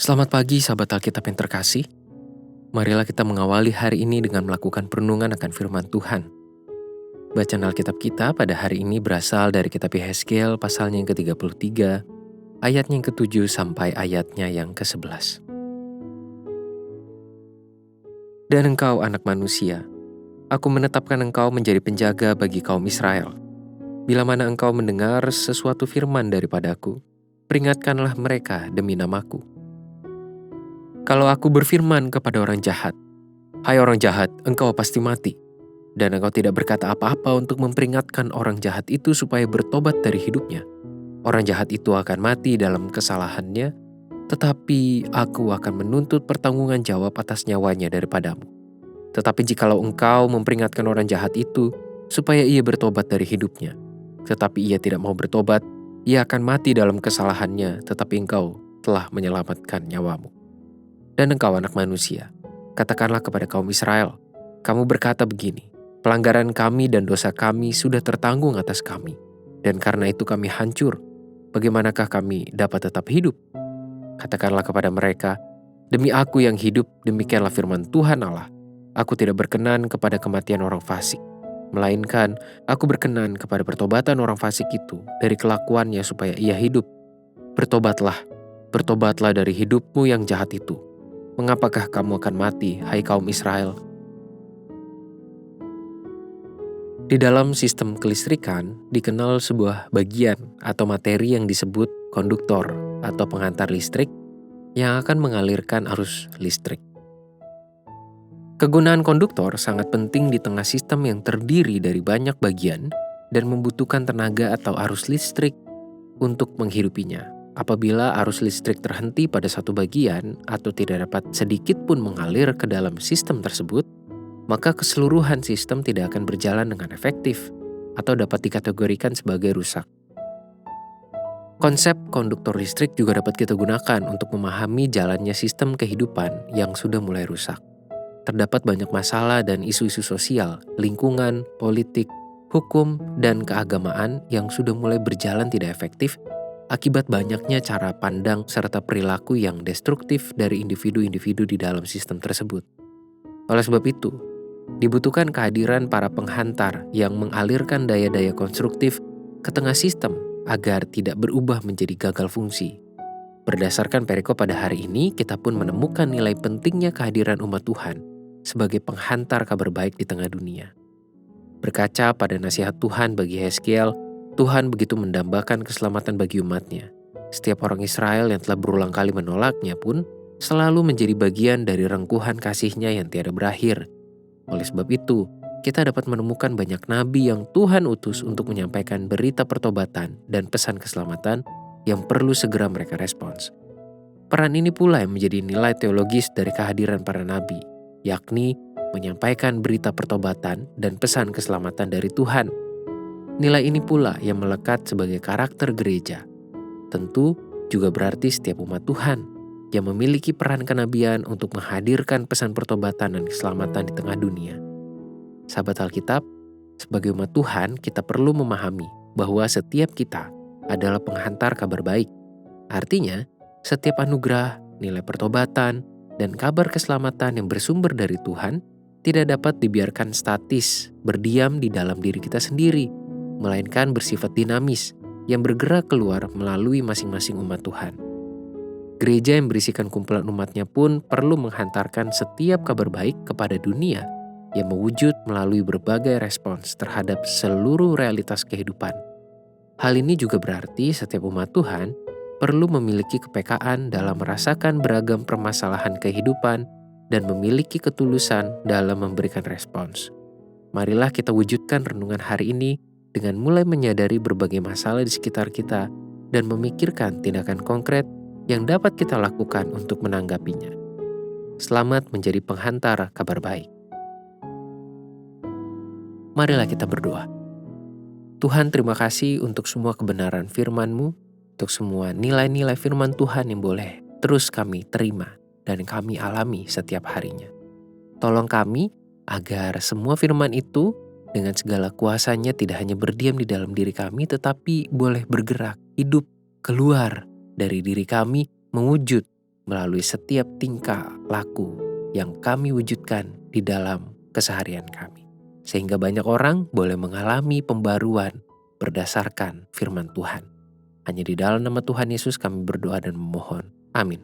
Selamat pagi sahabat Alkitab yang terkasih. Marilah kita mengawali hari ini dengan melakukan perenungan akan firman Tuhan. Bacaan Alkitab kita pada hari ini berasal dari kitab Yehezkiel pasalnya yang ke-33, ayatnya yang ke-7 sampai ayatnya yang ke-11. Dan engkau anak manusia, aku menetapkan engkau menjadi penjaga bagi kaum Israel. Bila mana engkau mendengar sesuatu firman daripadaku, peringatkanlah mereka demi namaku. Kalau aku berfirman kepada orang jahat, "Hai orang jahat, engkau pasti mati," dan engkau tidak berkata apa-apa untuk memperingatkan orang jahat itu supaya bertobat dari hidupnya, orang jahat itu akan mati dalam kesalahannya, tetapi aku akan menuntut pertanggungan jawab atas nyawanya daripadamu. Tetapi jikalau engkau memperingatkan orang jahat itu supaya ia bertobat dari hidupnya, tetapi ia tidak mau bertobat, ia akan mati dalam kesalahannya, tetapi engkau telah menyelamatkan nyawamu. Dan engkau anak manusia, katakanlah kepada kaum Israel, kamu berkata begini, pelanggaran kami dan dosa kami sudah tertanggung atas kami, dan karena itu kami hancur. Bagaimanakah kami dapat tetap hidup? Katakanlah kepada mereka, demi aku yang hidup, demikianlah firman Tuhan Allah, aku tidak berkenan kepada kematian orang fasik, melainkan aku berkenan kepada pertobatan orang fasik itu dari kelakuannya supaya ia hidup. Bertobatlah, bertobatlah dari hidupmu yang jahat itu. Mengapakah kamu akan mati, hai kaum Israel? Di dalam sistem kelistrikan, dikenal sebuah bagian atau materi yang disebut konduktor atau penghantar listrik yang akan mengalirkan arus listrik. Kegunaan konduktor sangat penting di tengah sistem yang terdiri dari banyak bagian dan membutuhkan tenaga atau arus listrik untuk menghidupinya. Apabila arus listrik terhenti pada satu bagian atau tidak dapat sedikit pun mengalir ke dalam sistem tersebut, maka keseluruhan sistem tidak akan berjalan dengan efektif atau dapat dikategorikan sebagai rusak. Konsep konduktor listrik juga dapat kita gunakan untuk memahami jalannya sistem kehidupan yang sudah mulai rusak. Terdapat banyak masalah dan isu-isu sosial, lingkungan, politik, hukum, dan keagamaan yang sudah mulai berjalan tidak efektif akibat banyaknya cara pandang serta perilaku yang destruktif dari individu-individu di dalam sistem tersebut. Oleh sebab itu, dibutuhkan kehadiran para penghantar yang mengalirkan daya-daya konstruktif ke tengah sistem agar tidak berubah menjadi gagal fungsi. Berdasarkan perikop pada hari ini, kita pun menemukan nilai pentingnya kehadiran umat Tuhan sebagai penghantar kabar baik di tengah dunia. Berkaca pada nasihat Tuhan bagi Yehezkiel, Tuhan begitu mendambakan keselamatan bagi umatnya. Setiap orang Israel yang telah berulang kali menolaknya pun selalu menjadi bagian dari rengkuhan kasih-Nya yang tiada berakhir. Oleh sebab itu, kita dapat menemukan banyak nabi yang Tuhan utus untuk menyampaikan berita pertobatan dan pesan keselamatan yang perlu segera mereka respons. Peran ini pula yang menjadi nilai teologis dari kehadiran para nabi, yakni menyampaikan berita pertobatan dan pesan keselamatan dari Tuhan. Nilai ini pula yang melekat sebagai karakter gereja. Tentu juga berarti setiap umat Tuhan yang memiliki peran kenabian untuk menghadirkan pesan pertobatan dan keselamatan di tengah dunia. Sahabat Alkitab, sebagai umat Tuhan kita perlu memahami bahwa setiap kita adalah penghantar kabar baik. Artinya, setiap anugerah, nilai pertobatan, dan kabar keselamatan yang bersumber dari Tuhan tidak dapat dibiarkan statis, berdiam di dalam diri kita sendiri, melainkan bersifat dinamis yang bergerak keluar melalui masing-masing umat Tuhan. Gereja yang berisikan kumpulan umatnya pun perlu menghantarkan setiap kabar baik kepada dunia yang mewujud melalui berbagai respons terhadap seluruh realitas kehidupan. Hal ini juga berarti setiap umat Tuhan perlu memiliki kepekaan dalam merasakan beragam permasalahan kehidupan dan memiliki ketulusan dalam memberikan respons. Marilah kita wujudkan renungan hari ini dengan mulai menyadari berbagai masalah di sekitar kita dan memikirkan tindakan konkret yang dapat kita lakukan untuk menanggapinya. Selamat menjadi penghantar kabar baik. Marilah kita berdoa. Tuhan, terima kasih untuk semua kebenaran firman-Mu, untuk semua nilai-nilai firman Tuhan yang boleh terus kami terima dan kami alami setiap harinya. Tolong kami agar semua firman itu dengan segala kuasanya tidak hanya berdiam di dalam diri kami, tetapi boleh bergerak, hidup, keluar dari diri kami, mewujud melalui setiap tingkah laku yang kami wujudkan di dalam keseharian kami. Sehingga banyak orang boleh mengalami pembaruan berdasarkan firman Tuhan. Hanya di dalam nama Tuhan Yesus kami berdoa dan memohon. Amin.